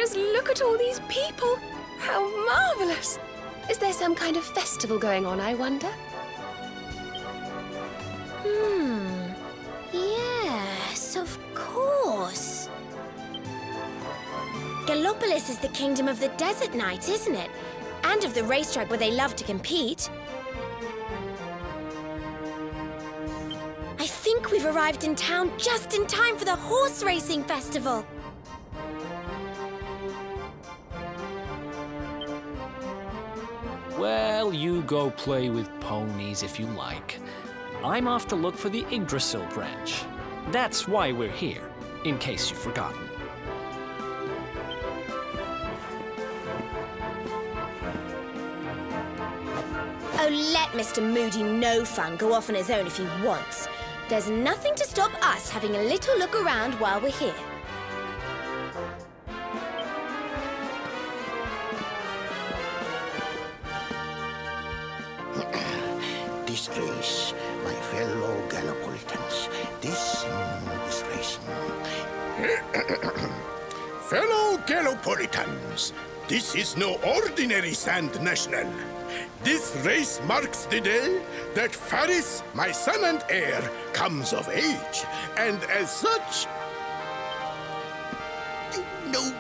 Just look at all these people. How marvelous. Is there some kind of festival going on, I wonder? Yes, of course. Gallopolis is the kingdom of the desert knights, isn't it? And of the racetrack where they love to compete. I think we've arrived in town just in time for the horse racing festival. Well, you go play with ponies if you like. I'm off to look for the Yggdrasil branch. That's why we're here, in case you've forgotten. Oh, let Mr. Moody No Fun go off on his own if he wants. There's nothing to stop us having a little look around while we're here. This race, my fellow Gallopolitans, this race. Fellow Gallopolitans, this is no ordinary Sand National. This race marks the day that Faris, my son and heir, comes of age. And as such... No.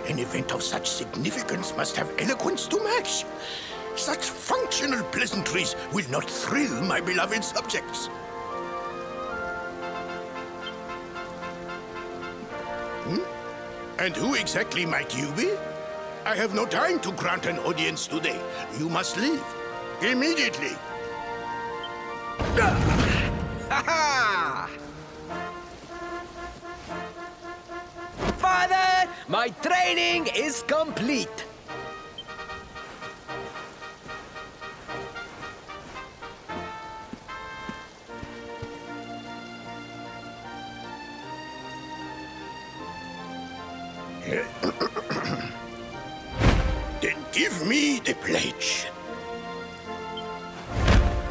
An event of such significance must have eloquence to match. Such functional pleasantries will not thrill my beloved subjects. And who exactly might you be? I have no time to grant an audience today. You must leave. Immediately. Father, my training is complete. Then give me the pledge.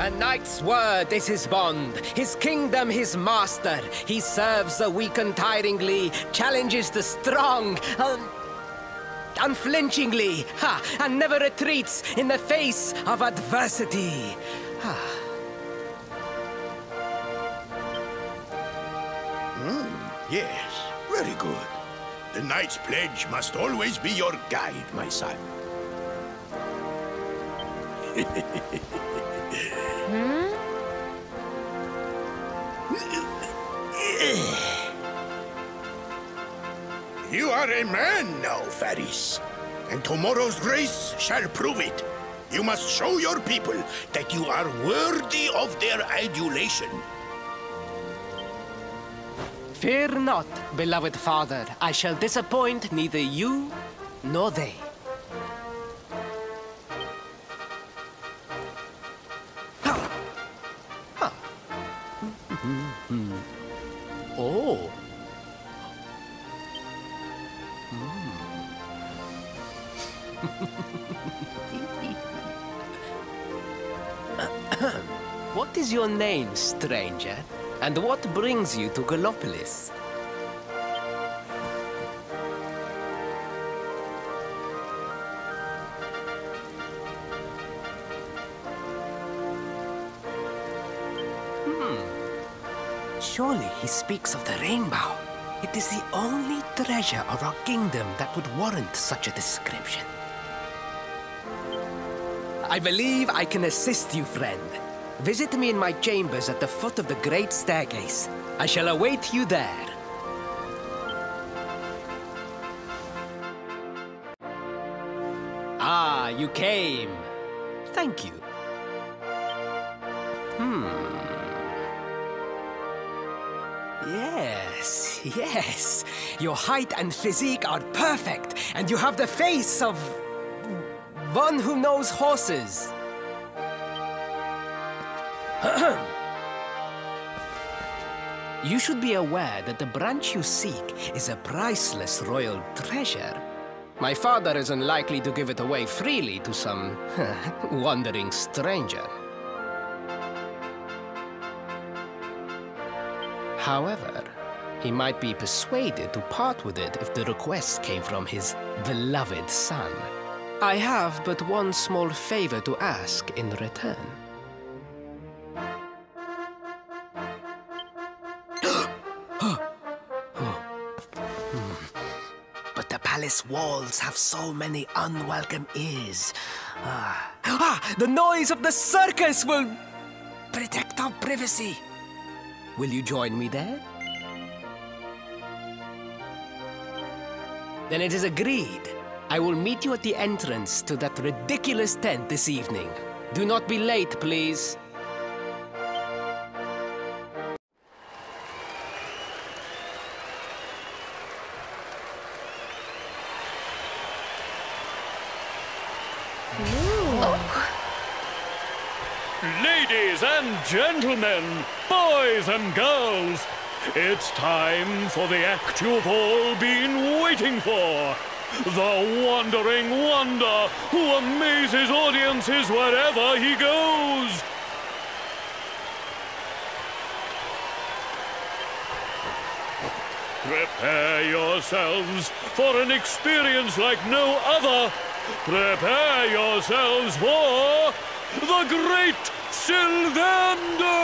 A knight's word is his bond, his kingdom his master. He serves the weak untiringly, challenges the strong, unflinchingly, and never retreats in the face of adversity. Yes, very good. The knight's pledge must always be your guide, my son. You are a man now, Faris. And tomorrow's race shall prove it. You must show your people that you are worthy of their adulation. Fear not, beloved father. I shall disappoint neither you nor they. Oh. What is your name, stranger? And what brings you to Gallopolis? Surely he speaks of the Rainbough. It is the only treasure of our kingdom that would warrant such a description. I believe I can assist you, friend. Visit me in my chambers at the foot of the great staircase. I shall await you there. Ah, you came. Thank you. Yes. Your height and physique are perfect, and you have the face of one who knows horses. You should be aware that the branch you seek is a priceless royal treasure. My father is unlikely to give it away freely to some wandering stranger. However, He might be persuaded to part with it if the request came from his beloved son. I have but one small favor to ask in return. But the palace walls have so many unwelcome ears. The noise of the circus will protect our privacy. Will you join me there? Then it is agreed. I will meet you at the entrance to that ridiculous tent this evening. Do not be late, please. Ladies and gentlemen, boys and girls, it's time for the act you've all been waiting for. The Wandering Wonder who amazes audiences wherever he goes. Prepare yourselves for an experience like no other. Prepare yourselves for the Great Sylvando!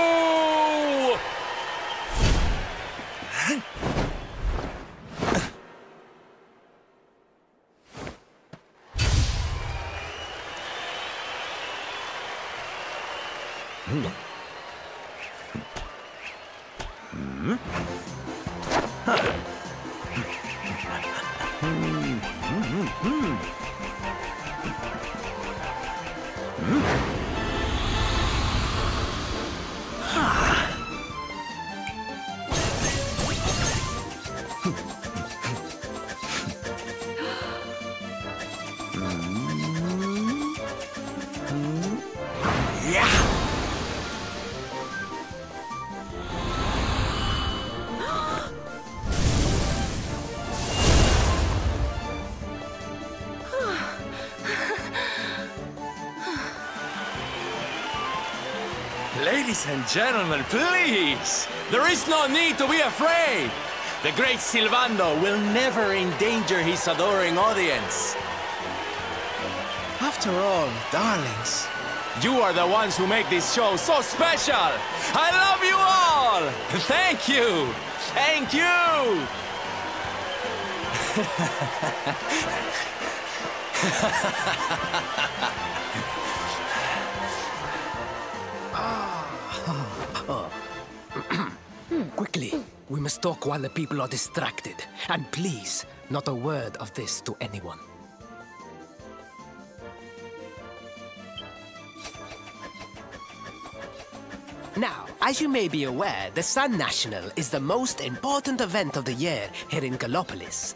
Ladies and gentlemen, please! There is no need to be afraid! The great Sylvando will never endanger his adoring audience. After all, darlings, you are the ones who make this show so special! I love you all! Thank you! Thank you! Quickly, we must talk while the people are distracted. And please, not a word of this to anyone. Now, as you may be aware, the Sun National is the most important event of the year here in Gallopolis.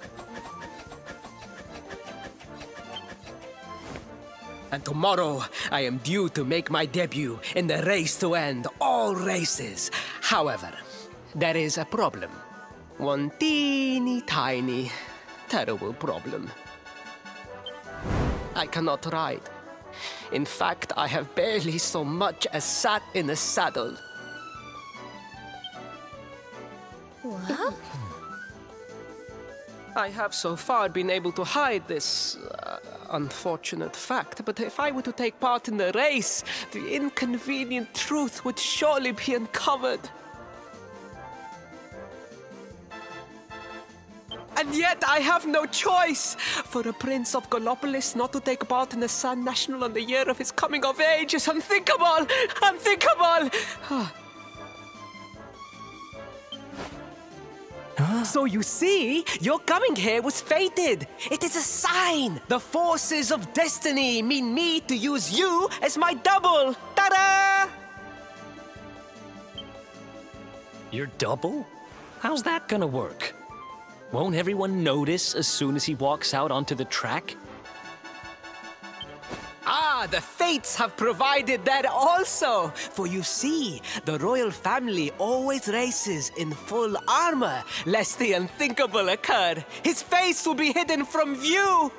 And tomorrow, I am due to make my debut in the race to end all races. However, there is a problem. One teeny tiny, terrible problem. I cannot ride. In fact, I have barely so much as sat in a saddle. What? I have so far been able to hide this unfortunate fact, but if I were to take part in the race, the inconvenient truth would surely be uncovered. And yet I have no choice. For a prince of Gallopolis not to take part in the Sun National on the year of his coming of age is unthinkable! Unthinkable! So you see, your coming here was fated. It is a sign. The forces of destiny mean me to use you as my double. Ta-da! Your double? How's that gonna work? Won't everyone notice as soon as he walks out onto the track? Ah, the fates have provided that also. For you see, the royal family always races in full armor, lest the unthinkable occur. His face will be hidden from view.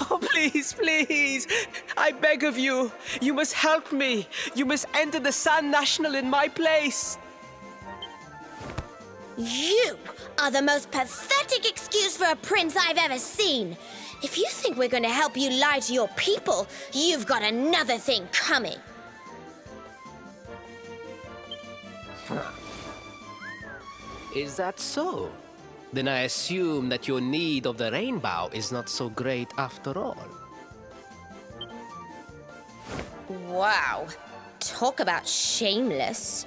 Oh, please, please, I beg of you, you must help me. You must enter the Sun National in my place. You are the most pathetic excuse for a prince I've ever seen. If you think we're going to help you lie to your people, you've got another thing coming. Is that so? Then I assume that your need of the Rainbough is not so great after all. Wow. Talk about shameless.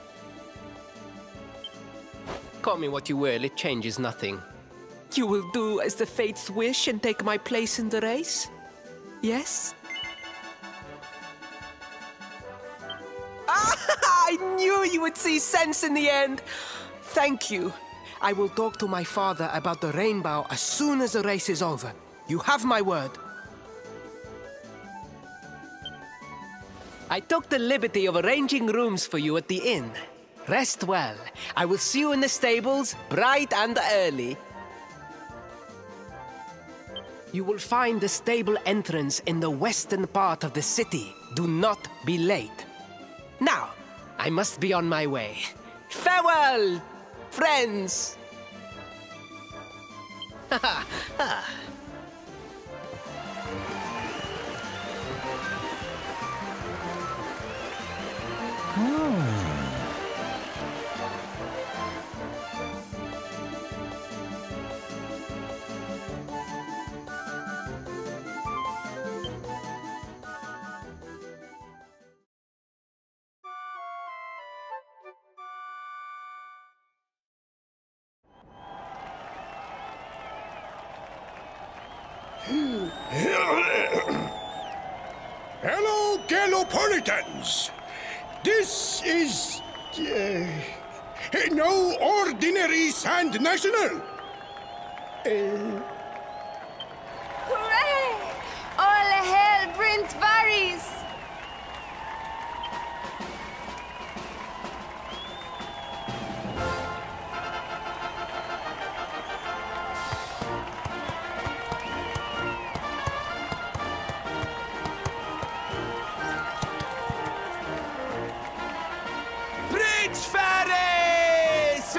Call me what you will, it changes nothing. You will do as the fates wish and take my place in the race? Yes? I knew you would see sense in the end! Thank you. I will talk to my father about the Rainbough as soon as the race is over. You have my word. I took the liberty of arranging rooms for you at the inn. Rest well. I will see you in the stables, bright and early. You will find the stable entrance in the western part of the city. Do not be late. Now, I must be on my way. Farewell, friends! Hello, Gallopolitans! This is... no ordinary Sand National! Hooray! All hail Prince Faris! Prince Faris!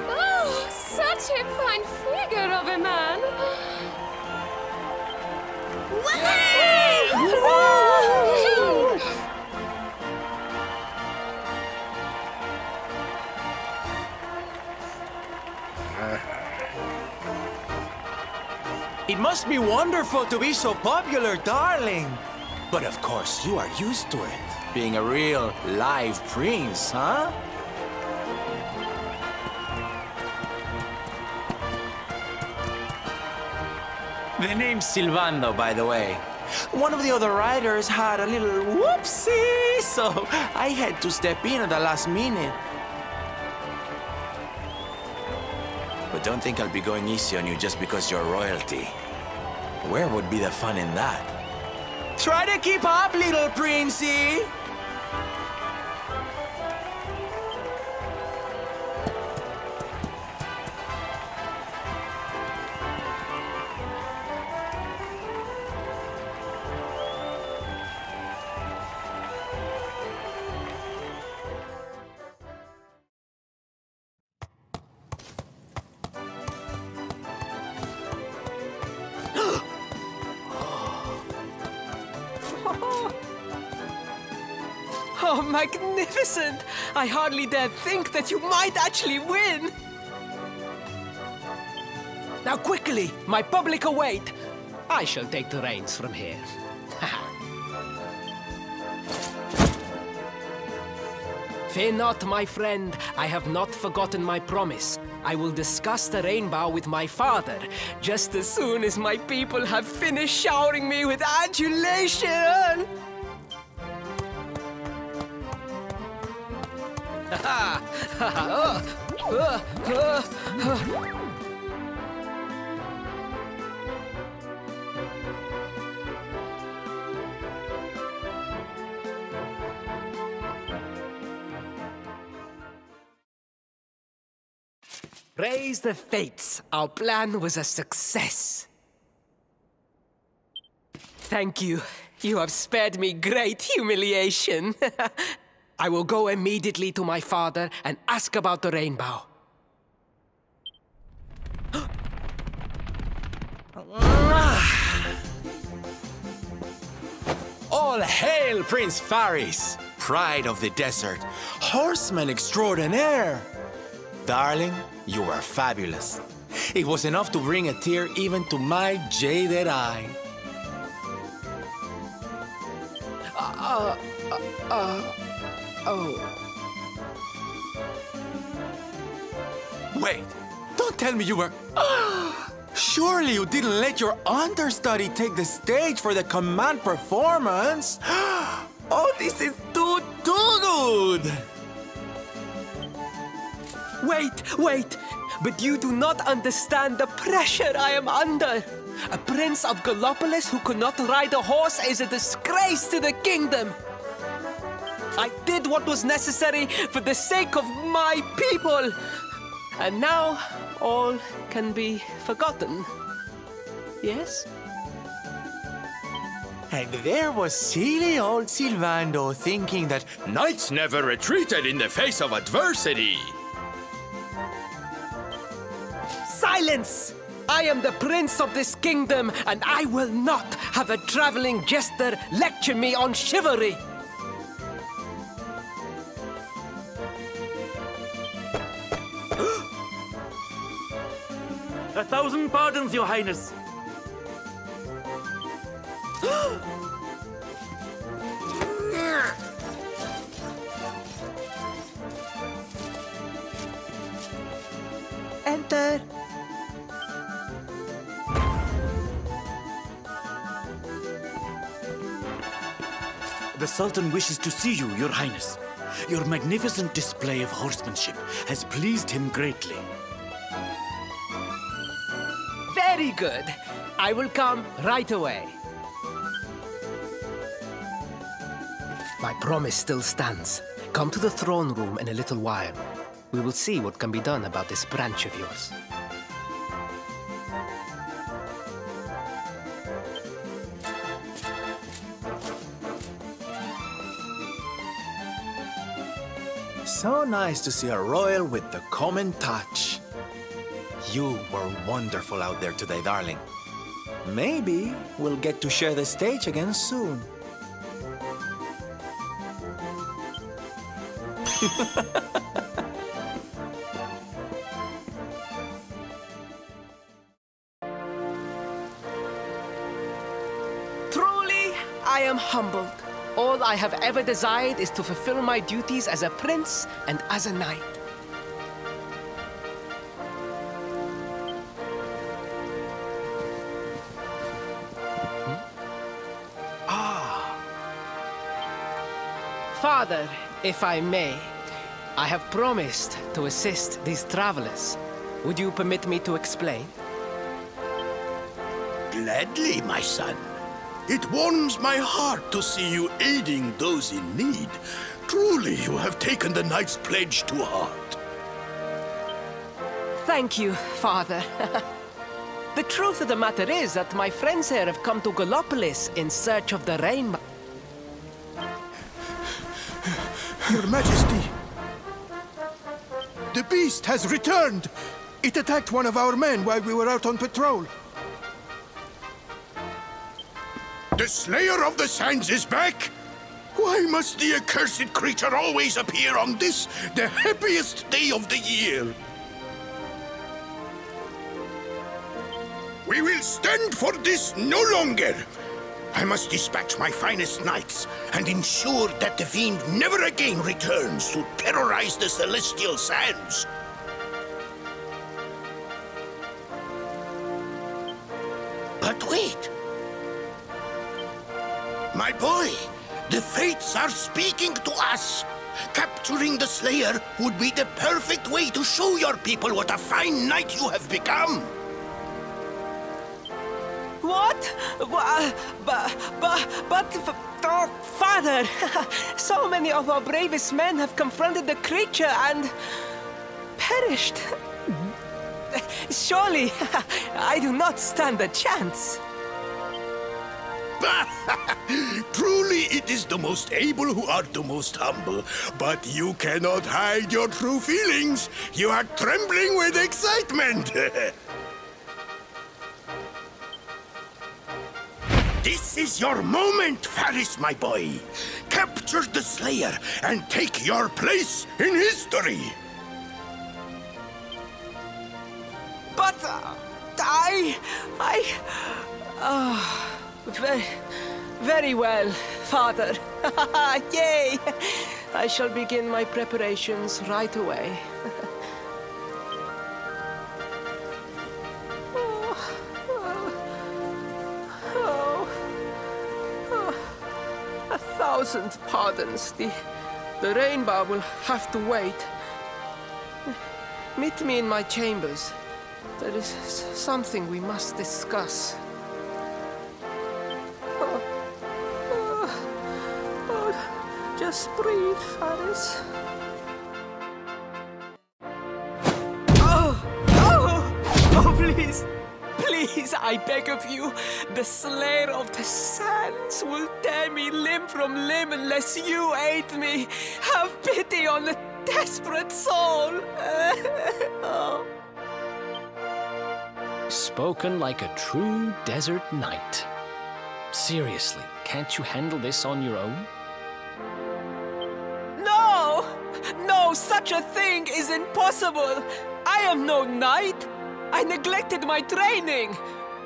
Oh, such a fine figure of a man! It must be wonderful to be so popular, darling. But of course, you are used to it. Being a real, live prince, huh? The name's Sylvando, by the way. One of the other riders had a little whoopsie, so I had to step in at the last minute. But don't think I'll be going easy on you just because you're royalty. Where would be the fun in that? Try to keep up, little princey! Oh, magnificent! I hardly dare think that you might actually win! Now quickly, my public await! I shall take the reins from here. Fear not, my friend. I have not forgotten my promise. I will discuss the Rainbough with my father, just as soon as my people have finished showering me with adulation! Praise the fates, our plan was a success. Thank you. You have spared me great humiliation. I will go immediately to my father and ask about the Rainbough. All hail Prince Faris, pride of the desert, horseman extraordinaire. Darling, you were fabulous. It was enough to bring a tear even to my jaded eye. Wait, don't tell me you were... Surely you didn't let your understudy take the stage for the command performance? Oh, this is too good! Wait! But you do not understand the pressure I am under. A prince of Gallopolis who could not ride a horse is a disgrace to the kingdom. I did what was necessary for the sake of my people. And now, all can be forgotten. Yes? And there was silly old Sylvando thinking that knights never retreated in the face of adversity. Silence! I am the prince of this kingdom, and I will not have a traveling jester lecture me on chivalry. A thousand pardons, Your Highness. Enter. The Sultan wishes to see you, Your Highness. Your magnificent display of horsemanship has pleased him greatly. Very good. I will come right away. My promise still stands. Come to the throne room in a little while. We will see what can be done about this branch of yours. So nice to see a royal with the common touch. You were wonderful out there today, darling. Maybe we'll get to share the stage again soon. Truly, I am humbled. All I have ever desired is to fulfill my duties as a prince and as a knight. Father, if I may, I have promised to assist these travelers. Would you permit me to explain? Gladly, my son. It warms my heart to see you aiding those in need. Truly, you have taken the knight's pledge to heart. Thank you, Father. The truth of the matter is that my friends here have come to Gallopolis in search of the Rainbough. Your Majesty, the beast has returned. It attacked one of our men while we were out on patrol. The Slayer of the Sands is back? Why must the accursed creature always appear on this, the happiest day of the year? We will stand for this no longer. I must dispatch my finest knights and ensure that the fiend never again returns to terrorize the celestial sands. But wait. My boy, the fates are speaking to us. Capturing the Slayer would be the perfect way to show your people what a fine knight you have become. What? Oh, Father! So many of our bravest men have confronted the creature and perished. Surely, I do not stand a chance. Truly, it is the most able who are the most humble. But you cannot hide your true feelings. You are trembling with excitement. This is your moment, Faris, my boy. Capture the Slayer and take your place in history. But very well, Father. Yay! I shall begin my preparations right away. A thousand pardons. The Rainbough will have to wait. Meet me in my chambers. There is something we must discuss. Just breathe, Faris. Oh, please. Please, I beg of you. The Slayer of the Sands will tear me limb from limb unless you aid me. Have pity on the desperate soul. Oh. Spoken like a true desert knight. Seriously, can't you handle this on your own? No! No, such a thing is impossible! I am no knight! I neglected my training!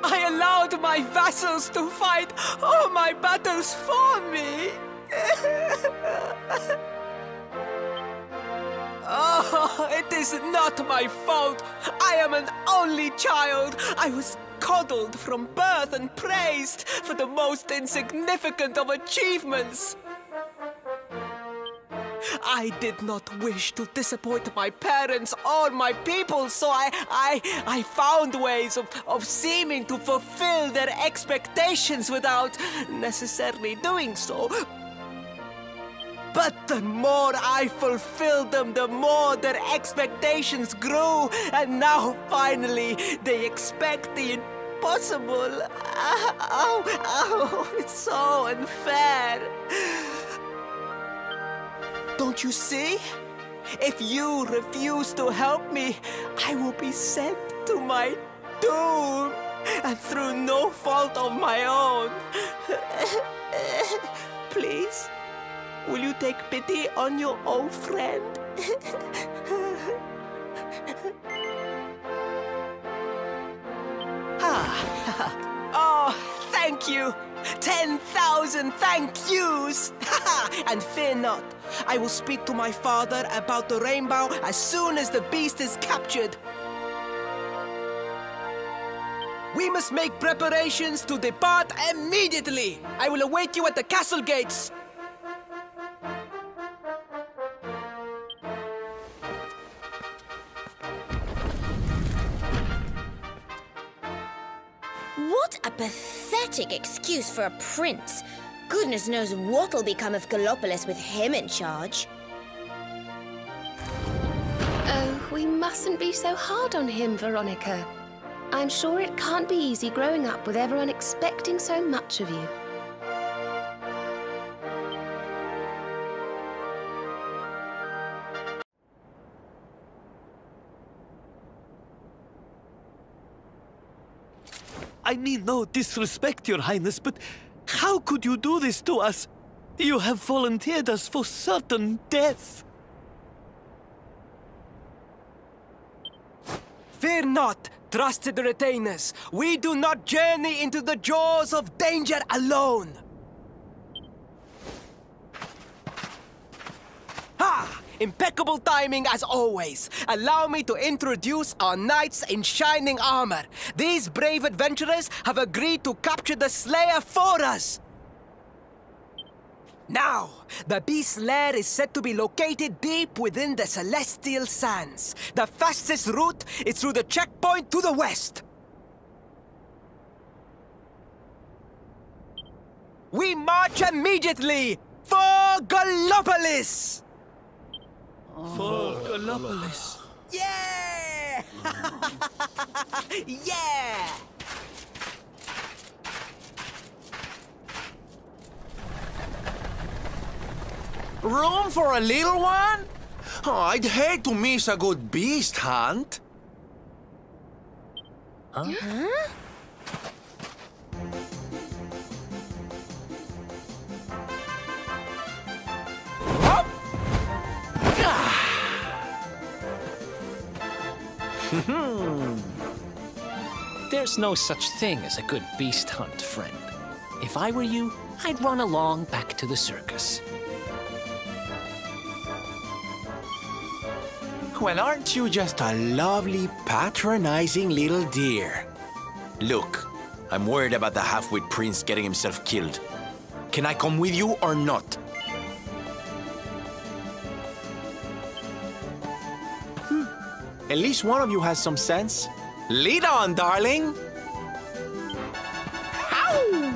I allowed my vassals to fight all my battles for me! Oh, it is not my fault! I am an only child! I was coddled from birth and praised for the most insignificant of achievements! I did not wish to disappoint my parents or my people, so I found ways of seeming to fulfill their expectations without necessarily doing so. But the more I fulfilled them, the more their expectations grew, and now finally they expect the impossible. Oh, it's so unfair. Don't you see? If you refuse to help me, I will be sent to my doom, and through no fault of my own. Please, will you take pity on your old friend? Oh, thank you. 10,000 thank yous! And fear not, I will speak to my father about the Rainbough as soon as the beast is captured. We must make preparations to depart immediately. I will await you at the castle gates. What a pathetic excuse for a prince. Goodness knows what'll become of Gallopolis with him in charge. Oh, we mustn't be so hard on him, Veronica. I'm sure it can't be easy growing up with everyone expecting so much of you. I mean no disrespect, Your Highness, but how could you do this to us? You have volunteered us for certain death. Fear not, trusted retainers. We do not journey into the jaws of danger alone. Ha! Impeccable timing as always. Allow me to introduce our knights in shining armor. These brave adventurers have agreed to capture the Slayer for us. Now, the beast's lair is said to be located deep within the Celestial Sands. The fastest route is through the checkpoint to the west. We march immediately for Gallopolis! For Gallopolis. Yeah! Yeah! Room for a little one? Oh, I'd hate to miss a good beast hunt. Huh? There's no such thing as a good beast hunt, friend. If I were you, I'd run along back to the circus. Well, aren't you just a lovely, patronizing little dear? Look, I'm worried about the half-wit prince getting himself killed. Can I come with you or not? At least one of you has some sense. Lead on, darling! Ow!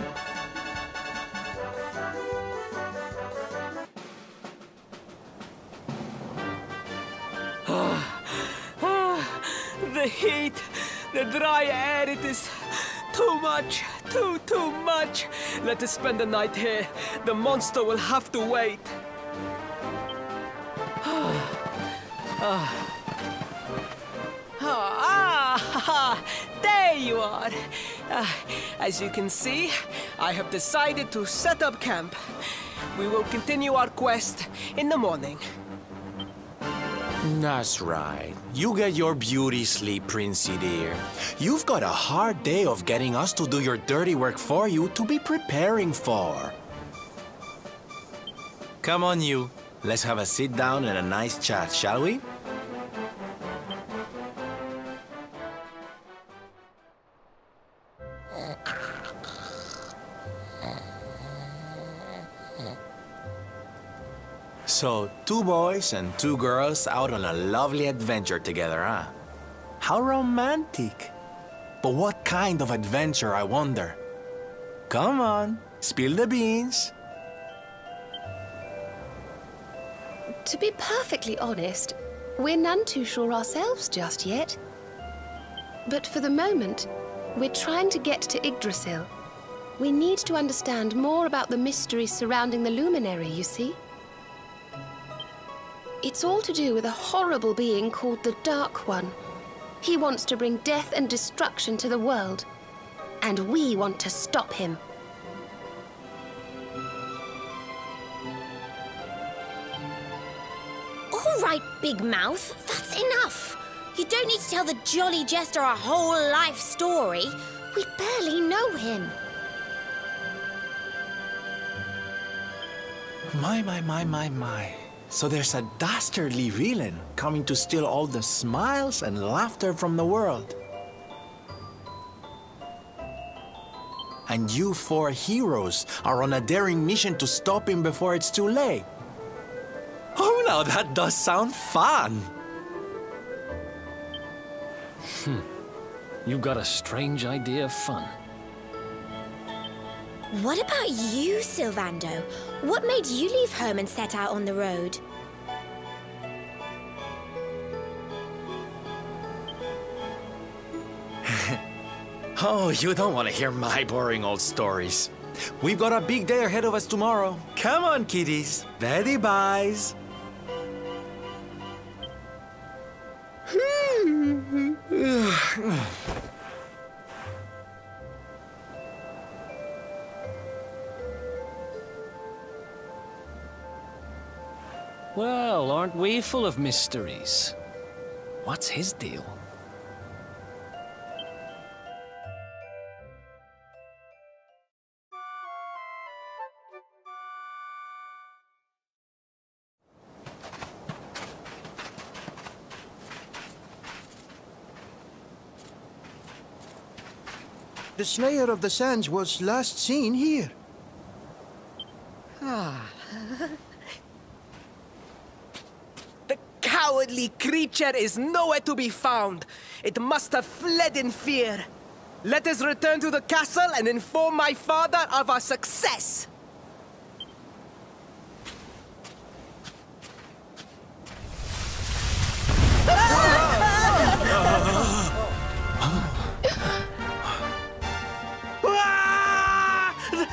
The heat, the dry air, it is too much, too much. Let us spend the night here. The monster will have to wait. There you are. As you can see, I have decided to set up camp. We will continue our quest in the morning. That's right. You get your beauty sleep, Princey dear. You've got a hard day of getting us to do your dirty work for you to be preparing for. Come on, you. Let's have a sit down and a nice chat, shall we? So, 2 boys and 2 girls out on a lovely adventure together, huh? How romantic. But what kind of adventure, I wonder? Come on, spill the beans. To be perfectly honest, we're none too sure ourselves just yet. But for the moment, we're trying to get to Yggdrasil. We need to understand more about the mysteries surrounding the luminary, you see? It's all to do with a horrible being called the Dark One. He wants to bring death and destruction to the world, and we want to stop him. All right, Big Mouth, that's enough. You don't need to tell the jolly jester a whole life story. We barely know him. My. So there's a dastardly villain coming to steal all the smiles and laughter from the world. And you 4 heroes are on a daring mission to stop him before it's too late. Oh, now that does sound fun. You've got a strange idea of fun. What about you, Sylvando? What made you leave home and set out on the road? Oh, you don't want to hear my boring old stories. We've got a big day ahead of us tomorrow. Come on, kiddies. Betty buys. Well, aren't we full of mysteries? What's his deal? The Slayer of the Sands was last seen here. The cowardly creature is nowhere to be found. It must have fled in fear. Let us return to the castle and inform my father of our success.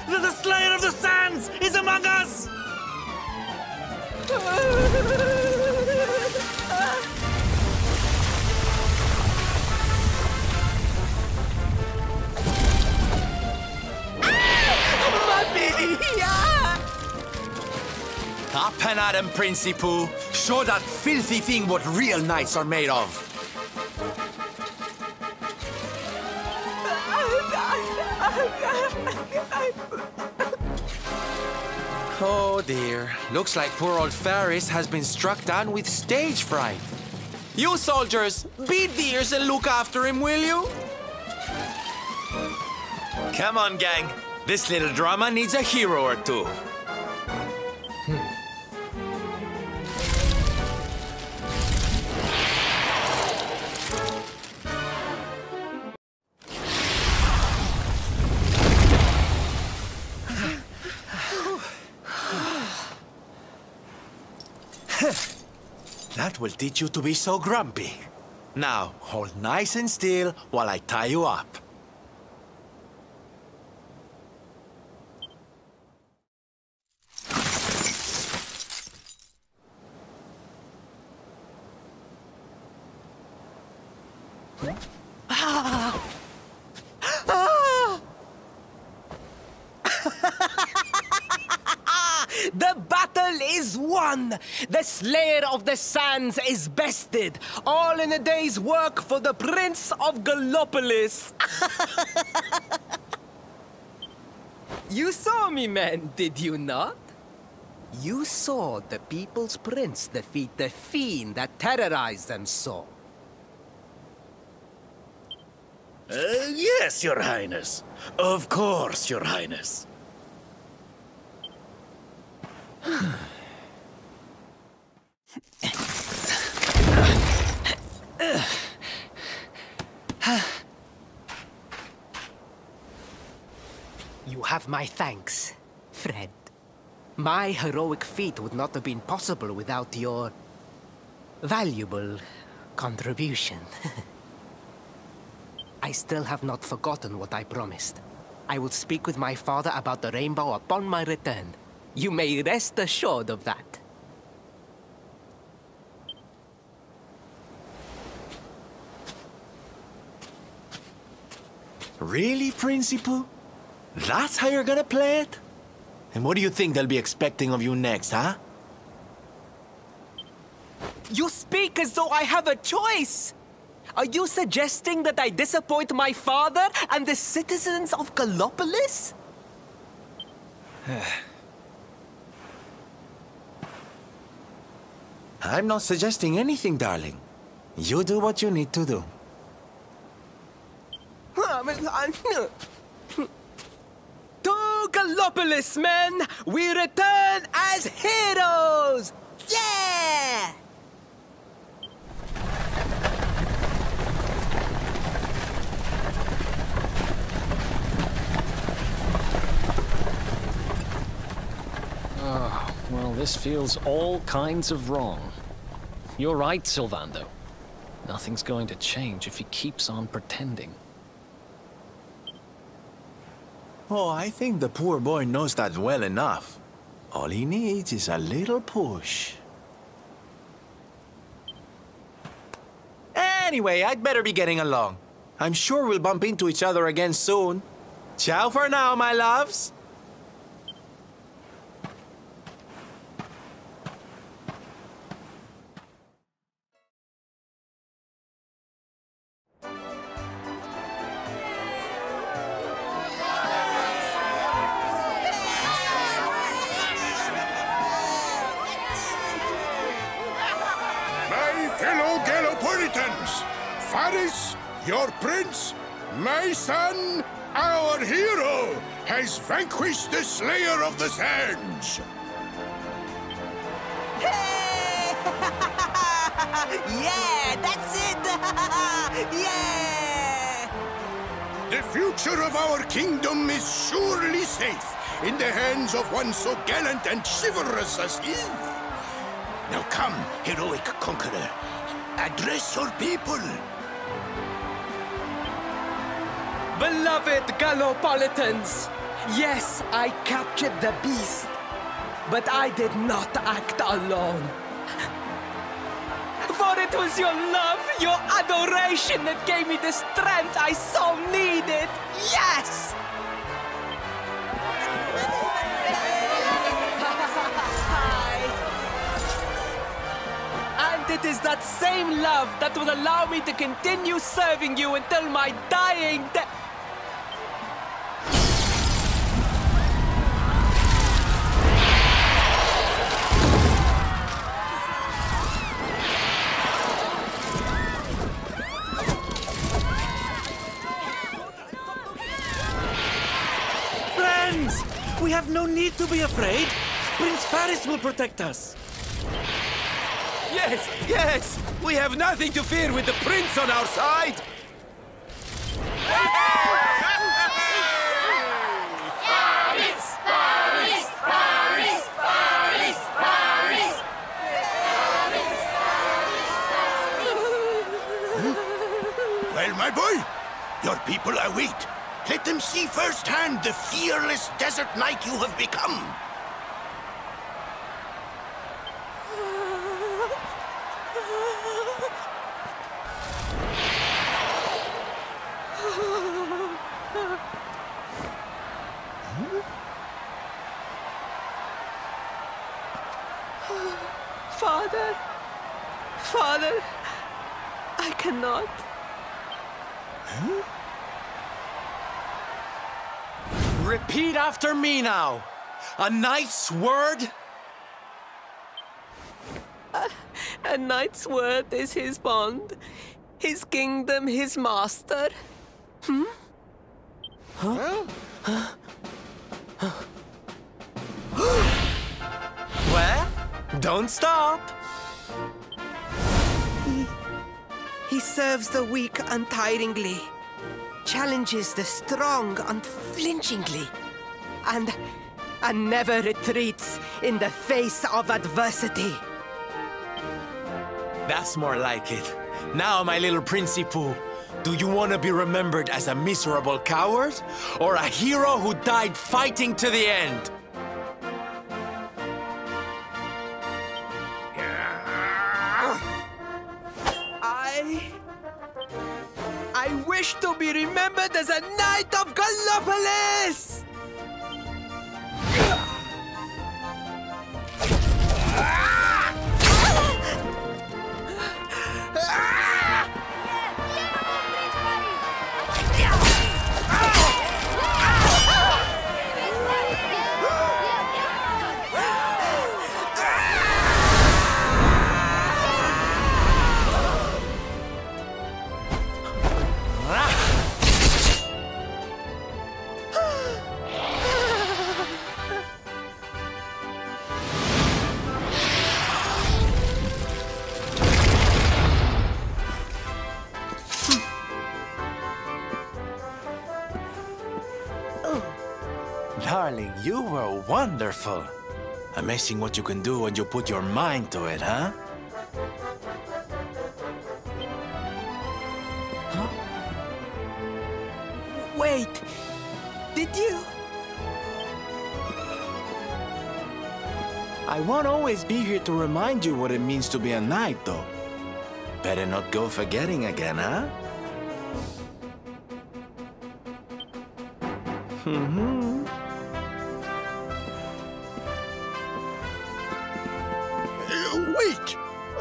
The Slayer of the Sands is among us! Up and at him, Princey Pooh. Show that filthy thing what real knights are made of. Oh dear. Looks like poor old Faris has been struck down with stage fright. You soldiers, beat the ears and look after him, will you? Come on, gang. This little drama needs a hero or two. That will teach you to be so grumpy. Now, hold nice and still while I tie you up. The battle is won! The Slayer of the Sands is bested! All in a day's work for the Prince of Gallopolis! You saw me, men, did you not? You saw the People's Prince defeat the fiend that terrorized them so. Yes, Your Highness. Of course, Your Highness. You have my thanks, friend. My heroic feat would not have been possible without your valuable contribution. I still have not forgotten what I promised. I will speak with my father about the Rainbough upon my return. You may rest assured of that. Really, Princey Pooh? That's how you're gonna play it? And what do you think they'll be expecting of you next, huh? You speak as though I have a choice! Are you suggesting that I disappoint my father and the citizens of Gallopolis? I'm not suggesting anything, darling. You do what you need to do. To Gallopolis, men! We return as heroes! Yeah! Oh, well, this feels all kinds of wrong. You're right, Sylvando. Nothing's going to change if he keeps on pretending. Oh, I think the poor boy knows that well enough. All he needs is a little push. Anyway, I'd better be getting along. I'm sure we'll bump into each other again soon. Ciao for now, my loves. Fellow Gallopolitans, Faris, your prince, my son, our hero, has vanquished the Slayer of the Sands. Hey! Yeah, that's it! Yeah! The future of our kingdom is surely safe in the hands of one so gallant and chivalrous as he. Now come, heroic conqueror, address your people. Beloved Gallopolitans, yes, I captured the beast. But I did not act alone. For it was your love, your adoration that gave me the strength I so needed. Yes! And it is that same love that will allow me to continue serving you until my dying day. We have no need to be afraid. Prince Faris will protect us. Yes, yes! We have nothing to fear with the Prince on our side! Faris! Faris! Faris! Faris! Faris! Well, my boy, your people await. Let them see firsthand the fearless desert knight you have become. Father, Father, I cannot. Repeat after me now. A knight's word? A knight's word is his bond, his kingdom, his master. Hmm? Huh? Well, don't stop. He serves the weak untiringly, challenges the strong unflinchingly, and never retreats in the face of adversity. That's more like it. Now, my little Princey Pooh, do you want to be remembered as a miserable coward or a hero who died fighting to the end? I wish to be remembered as a knight of Gallopolis! Darling, you were wonderful. Amazing what you can do when you put your mind to it, huh? Wait, did you? I won't always be here to remind you what it means to be a knight, though. Better not go forgetting again, huh? Wait!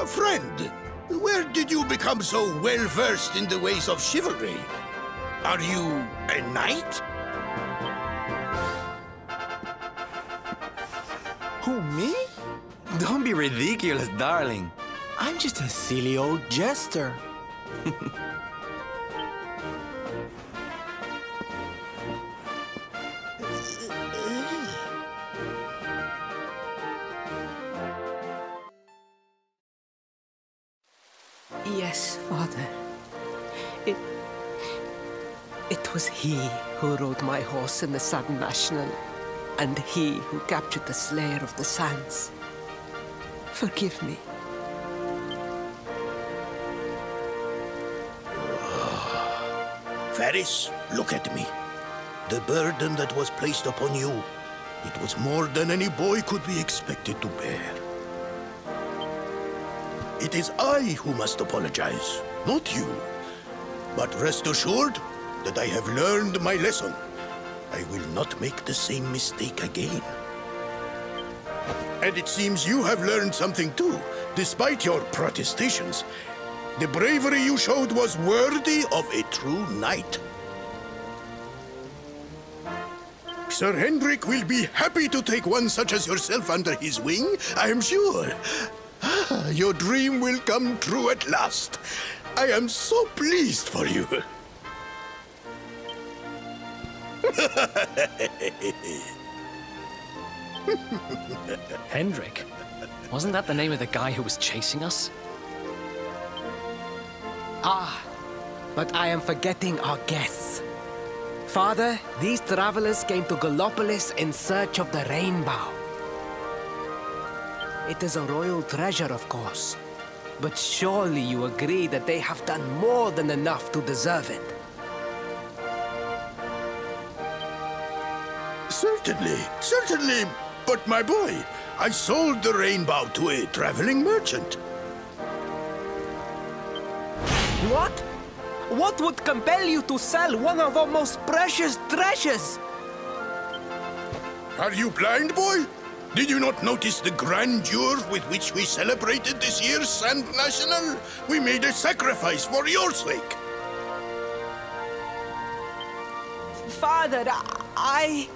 Friend, where did you become so well-versed in the ways of chivalry? Are you a knight? Who, me? Don't be ridiculous, darling. I'm just a silly old jester. Yes, Father. It was he who rode my horse in the Sudden National, and he who captured the Slayer of the Sands. Forgive me. Faris, look at me. The burden that was placed upon you, It was more than any boy could be expected to bear. It is I who must apologize, not you. But rest assured that I have learned my lesson. I will not make the same mistake again. And it seems you have learned something too, despite your protestations. The bravery you showed was worthy of a true knight. Sir Hendrik will be happy to take one such as yourself under his wing, I am sure. Your dream will come true at last. I am so pleased for you. Hendrik? Wasn't that the name of the guy who was chasing us? Ah, but I am forgetting our guests. Father, these travelers came to Gallopolis in search of the Rainbough. It is a royal treasure, of course. But surely you agree that they have done more than enough to deserve it. Certainly. But my boy, I sold the Rainbough to a traveling merchant. What? What would compel you to sell one of our most precious treasures? Are you blind, boy? Did you not notice the grandeur with which we celebrated this year's Sand National? We made a sacrifice for your sake. Father, I...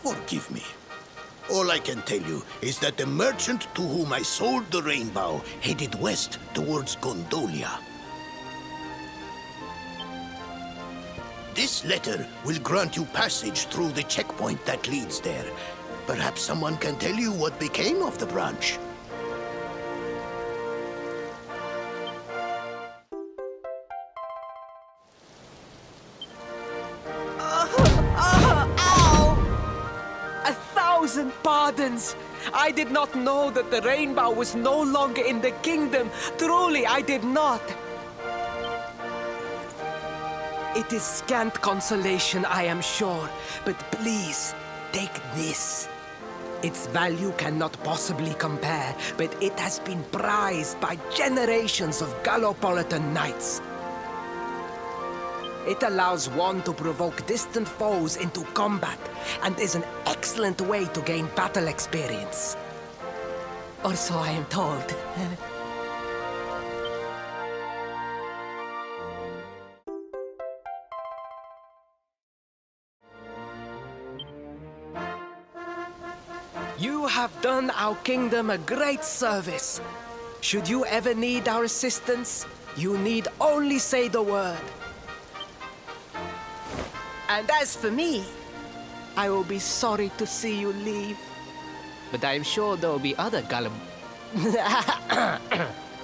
Forgive me. All I can tell you is that the merchant to whom I sold the Rainbough headed west towards Gondolia. This letter will grant you passage through the checkpoint that leads there. Perhaps someone can tell you what became of the branch. Ow! 1,000 pardons! I did not know that the Rainbow was no longer in the kingdom. Truly, I did not. It is scant consolation, I am sure, but please, take this. Its value cannot possibly compare, but it has been prized by generations of Gallopolitan knights. It allows one to provoke distant foes into combat, and is an excellent way to gain battle experience. Or so I am told. You have done our kingdom a great service. Should you ever need our assistance, you need only say the word. And as for me, I will be sorry to see you leave. But I am sure there will be other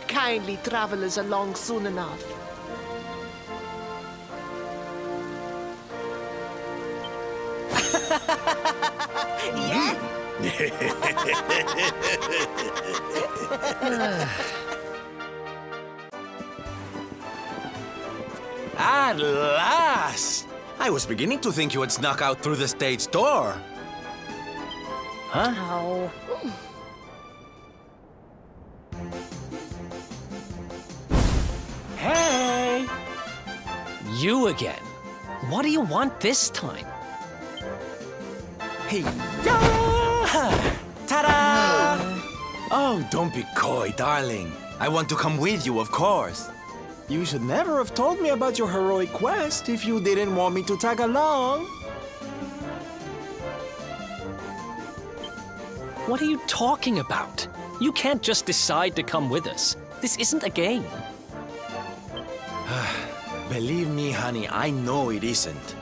kindly travelers along soon enough. Yeah? At last! I was beginning to think you had snuck out through the stage door. Huh? Oh. Hey! You again. What do you want this time? Hey, yeah! Ta-da! Oh, don't be coy, darling. I want to come with you, of course. You should never have told me about your heroic quest if you didn't want me to tag along. What are you talking about? You can't just decide to come with us. This isn't a game. Believe me, honey, I know it isn't.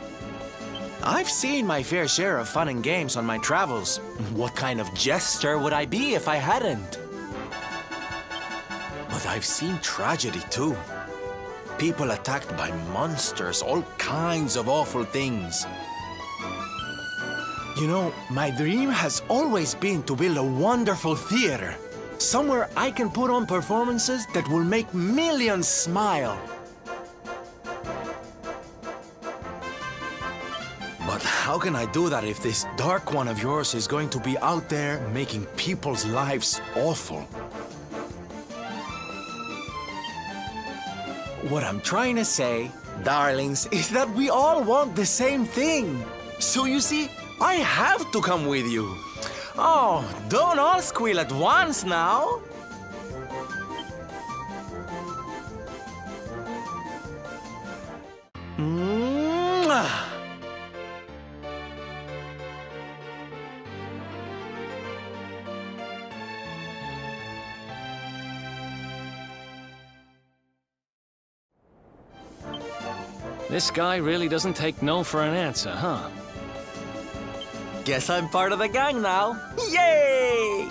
I've seen my fair share of fun and games on my travels. What kind of jester would I be if I hadn't? But I've seen tragedy, too. People attacked by monsters, all kinds of awful things. You know, my dream has always been to build a wonderful theater. Somewhere I can put on performances that will make millions smile. But how can I do that if this dark one of yours is going to be out there making people's lives awful? What I'm trying to say, darlings, is that we all want the same thing. So you see, I have to come with you. Oh, don't all squeal at once now. Mwah. This guy really doesn't take no for an answer, huh? Guess I'm part of the gang now. Yay!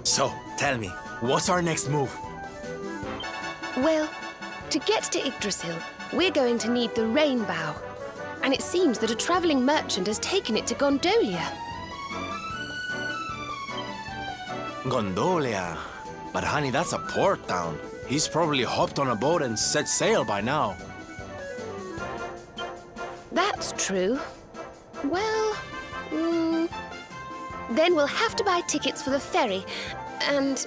So, tell me, what's our next move? Well, to get to Yggdrasil, we're going to need the Rainbough. And it seems that a traveling merchant has taken it to Gondolia. Gondolia? But honey, that's a port town. He's probably hopped on a boat and set sail by now. That's true. Well, then we'll have to buy tickets for the ferry, and...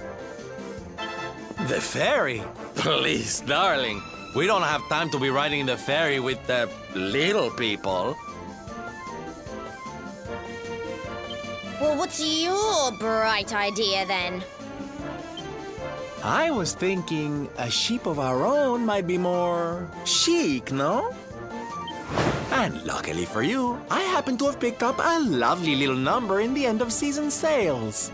The ferry? Please, darling. We don't have time to be riding the ferry with the little people. Well, what's your bright idea then? I was thinking a ship of our own might be more chic, no? And luckily for you, I happen to have picked up a lovely little number in the end-of-season sales.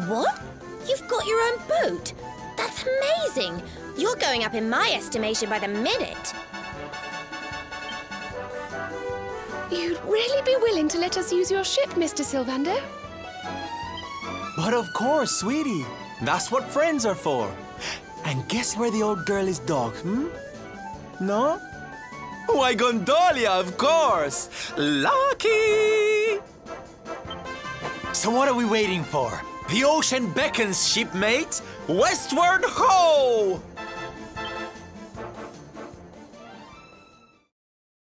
What? You've got your own boat? That's amazing! You're going up in my estimation by the minute. You'd really be willing to let us use your ship, Mr. Sylvando? But of course, sweetie. That's what friends are for. And guess where the old girl is docked, No? Why, Gondolia, of course! Lucky! So what are we waiting for? The ocean beckons, shipmate! Westward ho!